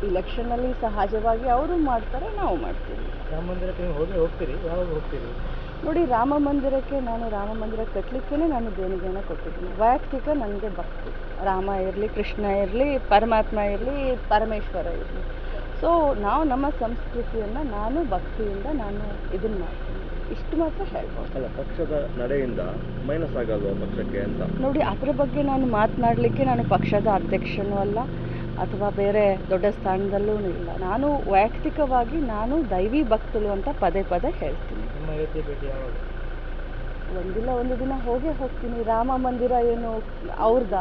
ಇಲೆಕ್ಷನಲ್ಲಿ ಸಹಜವಾಗಿ ಅವರು ಮಾಡ್ತಾರೆ, ನಾವು ಮಾಡ್ತೀವಿ. ರಾಮ ಮಂದಿರಕ್ಕೆ ನೀವು ಹೋಗ್ತೀರಿ? ಯಾವಾಗ ಹೋಗ್ತೀರಿ? ನೋಡಿ, ರಾಮ ಮಂದಿರಕ್ಕೆ ನಾನು ರಾಮ ಮಂದಿರ ಕಟ್ಟಲಿಕ್ಕೇ ನಾನು ದೇಣಿಗೆಯನ್ನು ಕೊಟ್ಟಿದ್ದೀನಿ. ವೈಯಕ್ತಿಕ ನನಗೆ ಭಕ್ತಿ, ರಾಮ ಇರಲಿ, ಕೃಷ್ಣ ಇರಲಿ, ಪರಮಾತ್ಮ ಇರಲಿ, ಪರಮೇಶ್ವರ ಇರಲಿ. ಸೊ ನಾವು ನಮ್ಮ ಸಂಸ್ಕೃತಿಯನ್ನು ನಾನು ಭಕ್ತಿಯಿಂದ ನಾನು ಇದನ್ನು ಮಾಡ್ತೀನಿ, ಇಷ್ಟು ಮಾತ್ರ ಹೇಳ್ಬೋದು. ಅಲ್ಲ, ಪಕ್ಷದ ನಡೆಯಿಂದ ಮೈನಸ್ ಆಗಲ್ವಾ ಪಕ್ಷಕ್ಕೆ ಅಂತ? ನೋಡಿ, ಅದರ ಬಗ್ಗೆ ನಾನು ಮಾತನಾಡಲಿಕ್ಕೆ ನಾನು ಪಕ್ಷದ ಅಧ್ಯಕ್ಷನೂ ಅಲ್ಲ ಅಥವಾ ಬೇರೆ ದೊಡ್ಡ ಸ್ಥಾನದಲ್ಲೂ ಇಲ್ಲ. ನಾನು ವೈಯಕ್ತಿಕವಾಗಿ ನಾನು ದೈವಿ ಭಕ್ತಳು ಅಂತ ಪದೇ ಪದೇ ಹೇಳ್ತೀನಿ. ನಿಮ್ಮ ಯೋಚನೆ ಭೇಟಿ ಯಾವಾಗ? ಒಂದಿಲ್ಲ ಒಂದು ದಿನ ಹೋಗ್ತೀನಿ. ರಾಮ ಮಂದಿರ ಏನು ಅವ್ರದ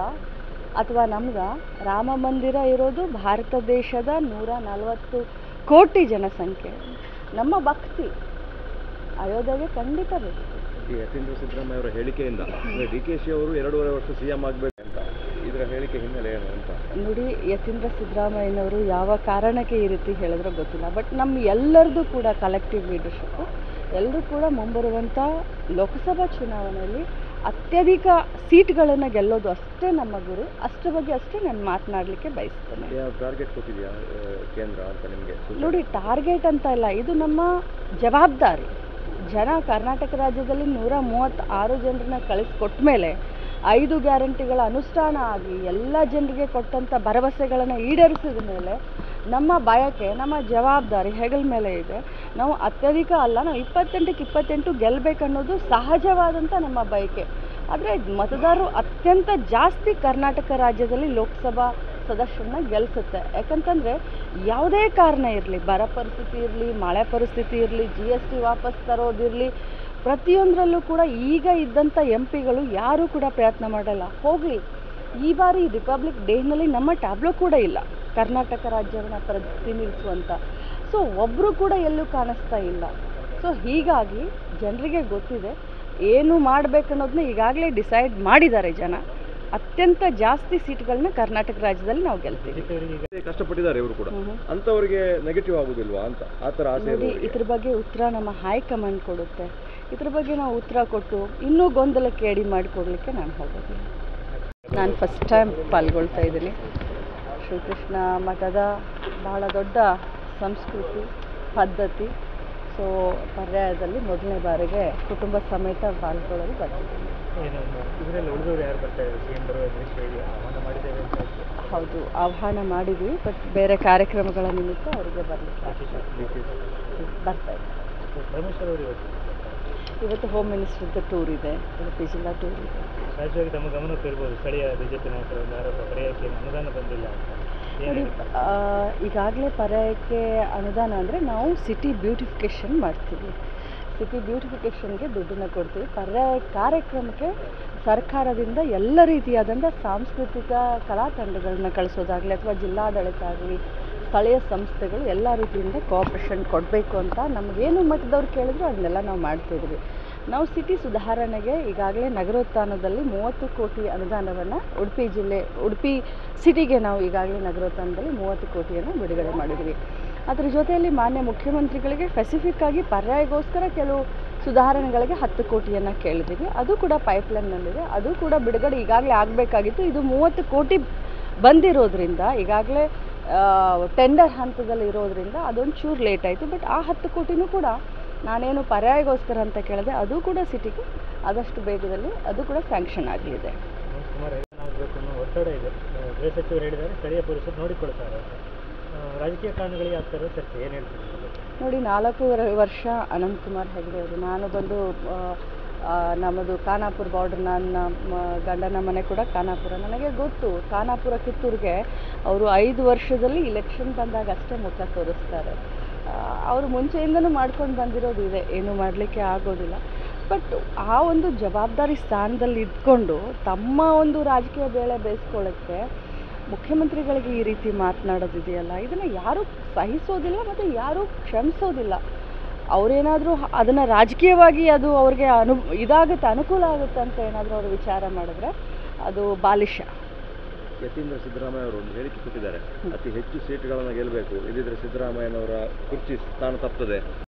ಅಥವಾ ನಮ್ದ? ರಾಮ ಮಂದಿರ ಇರೋದು ಭಾರತ ದೇಶದ 140 ಕೋಟಿ ಜನಸಂಖ್ಯೆ. ನಮ್ಮ ಭಕ್ತಿ ಅಯೋಧ್ಯೆಗೆ ಖಂಡಿತ ಬೇಕು. ಯತೀಂದ್ರ ಸಿದ್ದರಾಮಯ್ಯ ಅವರ ಹೇಳಿಕೆಯಿಂದ DKಶಿ ಅವರು 2.5 ವರ್ಷ CM ಆಗಬೇಕಂತ, ಇದರ ಹೇಳಿಕೆ ಹಿನ್ನೆಲೆ ಏನು ಅಂತ? ನೋಡಿ, ಯತೀಂದ್ರ ಸಿದ್ದರಾಮಯ್ಯನವರು ಯಾವ ಕಾರಣಕ್ಕೆ ಈ ರೀತಿ ಹೇಳಿದ್ರೋ ಗೊತ್ತಿಲ್ಲ. ಬಟ್ ನಮ್ಮ ಎಲ್ಲರದ್ದು ಕೂಡ ಕಲೆಕ್ಟಿವ್ ಲೀಡರ್ಶಿಪ್ಪು, ಎಲ್ಲರೂ ಕೂಡ ಮುಂಬರುವಂಥ ಲೋಕಸಭಾ ಚುನಾವಣೆಯಲ್ಲಿ ಅತ್ಯಧಿಕ ಸೀಟ್ಗಳನ್ನು ಗೆಲ್ಲೋದು ಅಷ್ಟೇ ನಮ್ಮ ಗುರಿ. ಅಷ್ಟರ ಬಗ್ಗೆ ಅಷ್ಟೇ ನಾನು ಮಾತನಾಡಲಿಕ್ಕೆ ಬಯಸ್ತೇನೆ. ಟಾರ್ಗೆಟ್ ಕೊಟ್ಟಿದೆಯಾ ಕೇಂದ್ರ ಅಂತ ನಿಮಗೆ? ನೋಡಿ, ಟಾರ್ಗೆಟ್ ಅಂತ ಇಲ್ಲ, ಇದು ನಮ್ಮ ಜವಾಬ್ದಾರಿ. ಕರ್ನಾಟಕ ರಾಜ್ಯದಲ್ಲಿ 136 ಜನರನ್ನ ಕಳಿಸ್ಕೊಟ್ಟ ಮೇಲೆ 5 ಗ್ಯಾರಂಟಿಗಳ ಅನುಷ್ಠಾನ ಆಗಿ ಎಲ್ಲ ಜನರಿಗೆ ಕೊಟ್ಟಂಥ ಭರವಸೆಗಳನ್ನು ಈಡೇರಿಸಿದ ಮೇಲೆ ನಮ್ಮ ಬಯಕೆ, ನಮ್ಮ ಜವಾಬ್ದಾರಿ ಹೆಗಲ ಮೇಲೆ ಇದೆ. ನಾವು ಅತ್ಯಧಿಕ ಅಲ್ಲ, ನಾವು 28ಕ್ಕೆ 28 ಗೆಲ್ಲಬೇಕನ್ನೋದು ಸಹಜವಾದಂಥ ನಮ್ಮ ಬಯಕೆ. ಆದರೆ ಮತದಾರರು ಅತ್ಯಂತ ಜಾಸ್ತಿ ಕರ್ನಾಟಕ ರಾಜ್ಯದಲ್ಲಿ ಲೋಕಸಭಾ ಸದಸ್ಯರನ್ನ ಗೆಲ್ಲಿಸುತ್ತೆ. ಯಾಕಂತಂದರೆ ಯಾವುದೇ ಕಾರಣ ಇರಲಿ, ಬರ ಪರಿಸ್ಥಿತಿ ಇರಲಿ, ಮಳೆ ಪರಿಸ್ಥಿತಿ ಇರಲಿ, GST ವಾಪಸ್ ತರೋದಿರಲಿ, ಪ್ರತಿಯೊಂದರಲ್ಲೂ ಕೂಡ ಈಗ ಇದ್ದಂಥ MP ಗಳು ಯಾರೂ ಕೂಡ ಪ್ರಯತ್ನ ಮಾಡಲ್ಲ. ಹೋಗಲಿ, ಈ ಬಾರಿ ರಿಪಬ್ಲಿಕ್ ಡೇನಲ್ಲಿ ನಮ್ಮ ಟ್ಯಾಬ್ಲೋ ಕೂಡ ಇಲ್ಲ ಕರ್ನಾಟಕ ರಾಜ್ಯವನ್ನು ಪ್ರತಿನಿಧಿಸುವಂಥ. ಸೊ ಒಬ್ಬರು ಕೂಡ ಎಲ್ಲೂ ಕಾಣಿಸ್ತಾ ಇಲ್ಲ. ಸೊ ಹೀಗಾಗಿ ಜನರಿಗೆ ಗೊತ್ತಿದೆ ಏನು ಮಾಡಬೇಕನ್ನೋದನ್ನ ಈಗಾಗಲೇ ಡಿಸೈಡ್ ಮಾಡಿದ್ದಾರೆ ಜನ. ಅತ್ಯಂತ ಜಾಸ್ತಿ ಸೀಟ್ಗಳನ್ನ ಕರ್ನಾಟಕ ರಾಜ್ಯದಲ್ಲಿ ನಾವು ಗೆಲ್ತೀವಿ. ಕಷ್ಟಪಟ್ಟಿದ್ದಾರೆ ಇವರು ಕೂಡ, ಅಂತವರಿಗೆ ನೆಗೆಟಿವ್ ಆಗೋದಿಲ್ವಾ ಅಂತ ಆ ಥರ ಆಸೆ? ನೋಡಿ, ಇದ್ರ ಬಗ್ಗೆ ಉತ್ತರ ನಮ್ಮ ಹೈಕಮಾಂಡ್ ಕೊಡುತ್ತೆ. ಇದ್ರ ಬಗ್ಗೆ ನಾವು ಉತ್ತರ ಕೊಟ್ಟು ಇನ್ನೂ ಗೊಂದಲಕ್ಕೆ ಎಡೆ ಮಾಡಿಕೊಡ್ಲಿಕ್ಕೆ ನಾನು ಹೋಗೋದಿಲ್ಲ. ನಾನು ಫಸ್ಟ್ ಟೈಮ್ ಪಾಲ್ಗೊಳ್ತಾ ಇದ್ದೀನಿ. ಶ್ರೀಕೃಷ್ಣ ಮಠದ ಬಹಳ ದೊಡ್ಡ ಸಂಸ್ಕೃತಿ ಪದ್ಧತಿ. ಸೊ ಪರ್ಯಾಯದಲ್ಲಿ ಮೊದಲನೇ ಬಾರಿಗೆ ಕುಟುಂಬ ಸಮೇತ ಪಾಲ್ಗೊಳ್ಳಲು ಬರ್ತಿದ್ದೀನಿ. ಇದರಲ್ಲಿ ಉಳಿದವರು ಯಾರು ಬರ್ತಾರೆ? CM ಬರುವ ಆಹ್ವಾನ ಮಾಡಿದ್ದೇವೆ ಅಂತ? ಹೌದು, ಆಹ್ವಾನ ಮಾಡಿದ್ವಿ. ಬಟ್ ಬೇರೆ ಕಾರ್ಯಕ್ರಮಗಳ ನಿಮಿತ್ತ ಅವರಿಗೆ ಬರಲಿಕ್ಕೆ ಬರ್ತಾ ಇದೆ. ಪರಮೇಶ್ವರ್ ಅವರು ಇವತ್ತು ಹೋಮ್ ಮಿನಿಸ್ಟರ್ದು ಟೂರ್ ಇದೆ, ಉಡುಪಿ ಜಿಲ್ಲಾ ಟೂರ್ ಇದೆ. ಸಹಜವಾಗಿ ತಮ್ಮ ಗಮನಕ್ಕೆ ಇರ್ಬೋದು, ಸ್ಥಳೀಯ BJP ನಾಯಕರ ಒಂದು ಆರೋಪ, ಪರ್ಯಾಯಕ್ಕೆ ಅನುದಾನ ಬಂದಿಲ್ಲ. ನೋಡಿ, ಈಗಾಗಲೇ ಪರ್ಯಾಯಕ್ಕೆ ಅನುದಾನ ಅಂದರೆ ನಾವು ಸಿಟಿ ಬ್ಯೂಟಿಫಿಕೇಷನ್ ಮಾಡ್ತೀವಿ. ಸಿಟಿ ಬ್ಯೂಟಿಫಿಕೇಷನ್ಗೆ ದುಡ್ಡನ್ನು ಕೊಡ್ತೀವಿ. ಪರ್ಯಾಯ ಕಾರ್ಯಕ್ರಮಕ್ಕೆ ಸರ್ಕಾರದಿಂದ ಎಲ್ಲ ರೀತಿಯಾದಂಥ ಸಾಂಸ್ಕೃತಿಕ ಕಲಾ ತಂಡಗಳನ್ನ ಕಳಿಸೋದಾಗಲಿ ಅಥವಾ ಜಿಲ್ಲಾಡಳಿತ ಆಗಲಿ ಸ್ಥಳೀಯ ಸಂಸ್ಥೆಗಳು ಎಲ್ಲ ರೀತಿಯಿಂದ ಕೋಆಪ್ರೇಷನ್ ಕೊಡಬೇಕು ಅಂತ ನಮಗೇನು ಮಟ್ಟದವ್ರು ಕೇಳಿದ್ರು ಅದನ್ನೆಲ್ಲ ನಾವು ಮಾಡ್ತಿದ್ವಿ. ನಾವು ಸಿಟಿ ಸುಧಾರಣೆಗೆ ಈಗಾಗಲೇ ನಗರೋತ್ಥಾನದಲ್ಲಿ 30 ಕೋಟಿ ಅನುದಾನವನ್ನು ಉಡುಪಿ ಸಿಟಿಗೆ ನಾವು ಈಗಾಗಲೇ ನಗರೋತ್ಥಾನದಲ್ಲಿ 30 ಕೋಟಿಯನ್ನು ಬಿಡುಗಡೆ ಮಾಡಿದ್ವಿ. ಅದರ ಜೊತೆಯಲ್ಲಿ ಮಾನ್ಯ ಮುಖ್ಯಮಂತ್ರಿಗಳಿಗೆ ಸ್ಪೆಸಿಫಿಕ್ ಆಗಿ ಪರ್ಯಾಯಗೋಸ್ಕರ ಕೆಲವು ಸುಧಾರಣೆಗಳಿಗೆ 10 ಕೋಟಿಯನ್ನು ಕೇಳಿದ್ದೀವಿ. ಅದು ಕೂಡ ಪೈಪ್ಲೈನ್ನಲ್ಲಿದೆ, ಅದು ಕೂಡ ಬಿಡುಗಡೆ ಈಗಾಗಲೇ ಆಗಬೇಕಾಗಿತ್ತು. ಇದು 30 ಕೋಟಿ ಬಂದಿರೋದ್ರಿಂದ ಈಗಾಗಲೇ ಟೆಂಡರ್ ಹಂತದಲ್ಲಿ ಇರೋದ್ರಿಂದ ಅದೊಂದು ಚೂರು ಲೇಟ್ ಆಯಿತು. ಬಟ್ ಆ 10 ಕೋಟಿನೂ ಕೂಡ ನಾನೇನು ಪರ್ಯಾಯಗೋಸ್ಕರ ಅಂತ ಕೇಳಿದೆ, ಅದು ಕೂಡ ಸಿಟಿಗೆ ಆದಷ್ಟು ಬೇಗದಲ್ಲಿ ಅದು ಕೂಡ ಸ್ಯಾಂಕ್ಷನ್ ಆಗಲಿದೆ. ಒತ್ತಡ ಇದೆ, ಗೃಹ ಸಚಿವರು ಹೇಳಿದ್ದಾರೆ, ಸ್ಥಳೀಯ ಪೊಲೀಸರು ನೋಡಿಕೊಳ್ತಾರೆ. ರಾಜಕೀಯ ಕಾರಣಗಳಿಗೆ ಆಗ್ತಾರೆ ಚರ್ಚೆ, ಏನು ಹೇಳ್ತೀವಿ? ನೋಡಿ, 4 ವರ್ಷ ಅನಂತಕುಮಾರ್ ಹೆಗಡೆ ಅವರು, ನಾನು ಬಂದು ನಮ್ಮದು ಖಾನಾಪುರ ಬಾರ್ಡರ್, ನನ್ನ ಗಂಡನ ಮನೆ ಕೂಡ ಖಾನಾಪುರ. ನನಗೆ ಗೊತ್ತು, ಖಾನಾಪುರ ಕಿತ್ತೂರಿಗೆ ಅವರು 5 ವರ್ಷದಲ್ಲಿ ಇಲೆಕ್ಷನ್ ಬಂದಾಗ ಅಷ್ಟೇ ಮುಖ ತೋರಿಸ್ತಾರೆ. ಅವರು ಮುಂಚೆಯಿಂದನೂ ಮಾಡ್ಕೊಂಡು ಬಂದಿರೋದು ಇದೆ, ಏನೂ ಮಾಡಲಿಕ್ಕೆ ಆಗೋದಿಲ್ಲ. ಬಟ್ ಆ ಒಂದು ಜವಾಬ್ದಾರಿ ಸ್ಥಾನದಲ್ಲಿ ಇದ್ಕೊಂಡು ತಮ್ಮ ಒಂದು ರಾಜಕೀಯ ಬೇಳೆ ಬೇಯಿಸ್ಕೊಳ್ಳೋಕ್ಕೆ ಮುಖ್ಯಮಂತ್ರಿಗಳಿಗೆ ಈ ರೀತಿ ಮಾತನಾಡೋದಿದೆಯಲ್ಲ, ಇದನ್ನು ಯಾರೂ ಸಹಿಸೋದಿಲ್ಲ ಮತ್ತು ಯಾರೂ ಕ್ಷಮಿಸೋದಿಲ್ಲ. ಅವರೇನಾದರೂ ಅದನ್ನು ರಾಜಕೀಯವಾಗಿ ಅದು ಅವ್ರಿಗೆ ಅನುಕೂಲ ಆಗುತ್ತೆ ಅಂತ ಏನಾದರೂ ಅವರು ವಿಚಾರ ಮಾಡಿದ್ರೆ ಅದು ಬಾಲಿಶ. ಯತೀಂದ್ರ ಸಿದ್ದರಾಮಯ್ಯ ಅವರು ಒಂದು ಹೇಳಿಕೆ ಕೊಟ್ಟಿದ್ದಾರೆ, ಅತಿ ಹೆಚ್ಚು ಸೀಟ್ಗಳನ್ನು ಗೆಲ್ಲಬೇಕು, ಇಲ್ಲದಿದ್ದರೆ ಸಿದ್ದರಾಮಯ್ಯನವರ ಕುರ್ಚಿ ಸ್ಥಾನ ತಪ್ಪುತ್ತದೆ.